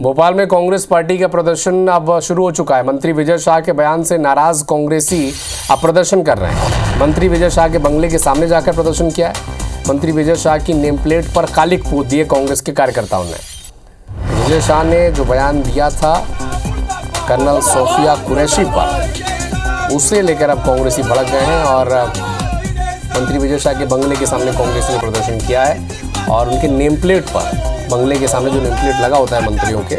भोपाल में कांग्रेस पार्टी का प्रदर्शन अब शुरू हो चुका है। मंत्री विजय शाह के बयान से नाराज कांग्रेसी अब प्रदर्शन कर रहे हैं। मंत्री विजय शाह के बंगले के सामने जाकर प्रदर्शन किया है। मंत्री विजय शाह की नेम प्लेट पर कालिक पोत दिए कांग्रेस के कार्यकर्ताओं ने। विजय शाह ने जो बयान दिया था कर्नल सोफिया कुरैशी पर, उसे लेकर अब कांग्रेसी भड़क गए हैं और मंत्री विजय शाह के बंगले के सामने कांग्रेस ने प्रदर्शन किया है और उनके नेम प्लेट पर, बंगले के सामने जो नेम प्लेट लगा होता है मंत्रियों के,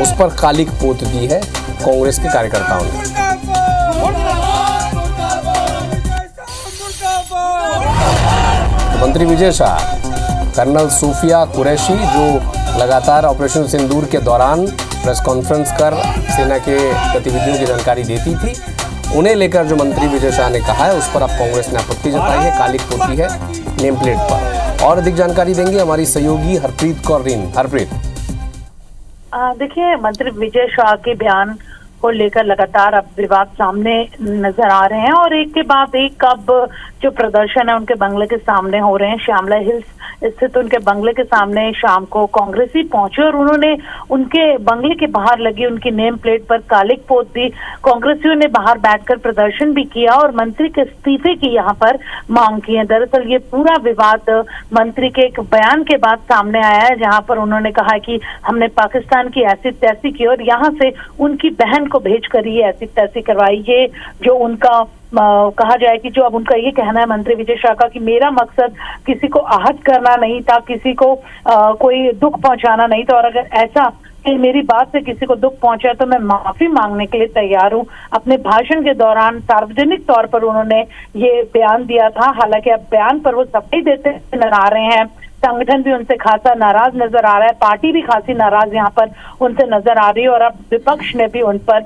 उस पर कालिक पोत दी है कांग्रेस के कार्यकर्ताओं ने। मंत्री विजय शाह कर्नल सोफिया कुरैशी जो लगातार ऑपरेशन सिंदूर के दौरान प्रेस कॉन्फ्रेंस कर सेना के गतिविधियों की जानकारी देती थी, उन्हें लेकर जो मंत्री विजय शाह ने कहा है उस पर अब कांग्रेस ने आपत्ति जताई है। कालिक पोती है नेम प्लेट पर। और अधिक जानकारी देंगे हमारी सहयोगी हरप्रीत कौर रीन। हरप्रीत, देखिए, मंत्री विजय शाह के बयान को लेकर लगातार अब विवाद सामने नजर आ रहे हैं और एक के बाद एक अब जो प्रदर्शन है उनके बंगले के सामने हो रहे हैं। श्यामला हिल्स स्थित उनके बंगले के सामने शाम को कांग्रेसी पहुंचे और उन्होंने उनके बंगले के बाहर लगी उनकी नेम प्लेट पर कालिक पोत दी। कांग्रेसियों ने बाहर बैठकर प्रदर्शन भी किया और मंत्री के इस्तीफे की यहाँ पर मांग की है। दरअसल ये पूरा विवाद मंत्री के एक बयान के बाद सामने आया है, जहाँ पर उन्होंने कहा कि हमने पाकिस्तान की ऐसी तैसी की और यहाँ से उनकी बहन को भेजकर ये ऐसी तैसी करवाई। ये जो उनका कहा जाए कि जो अब उनका ये कहना है मंत्री विजय शाह का कि मेरा मकसद किसी को आहत करना नहीं था, किसी को कोई दुख पहुंचाना नहीं था, और अगर ऐसा कि मेरी बात से किसी को दुख पहुंचा तो मैं माफी मांगने के लिए तैयार हूं। अपने भाषण के दौरान सार्वजनिक तौर पर उन्होंने ये बयान दिया था। हालांकि अब बयान पर वो सफाई देते नजर आ रहे हैं। संगठन भी उनसे खासा नाराज नजर आ रहा है, पार्टी भी खासी नाराज यहाँ पर उनसे नजर आ रही है और अब विपक्ष ने भी उन पर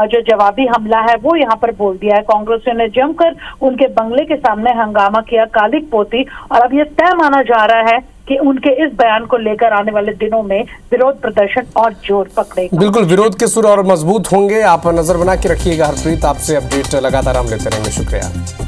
जो जवाबी हमला है वो यहाँ पर बोल दिया है। कांग्रेसियों ने जमकर उनके बंगले के सामने हंगामा किया, कालिक पोती, और अब ये तय माना जा रहा है कि उनके इस बयान को लेकर आने वाले दिनों में विरोध प्रदर्शन और जोर पकड़ेगा। बिल्कुल, विरोध के सुर और मजबूत होंगे। आप नजर बना के रखिएगा हरप्रीत, आपसे अपडेट लगातार हम लेते रहेंगे। शुक्रिया।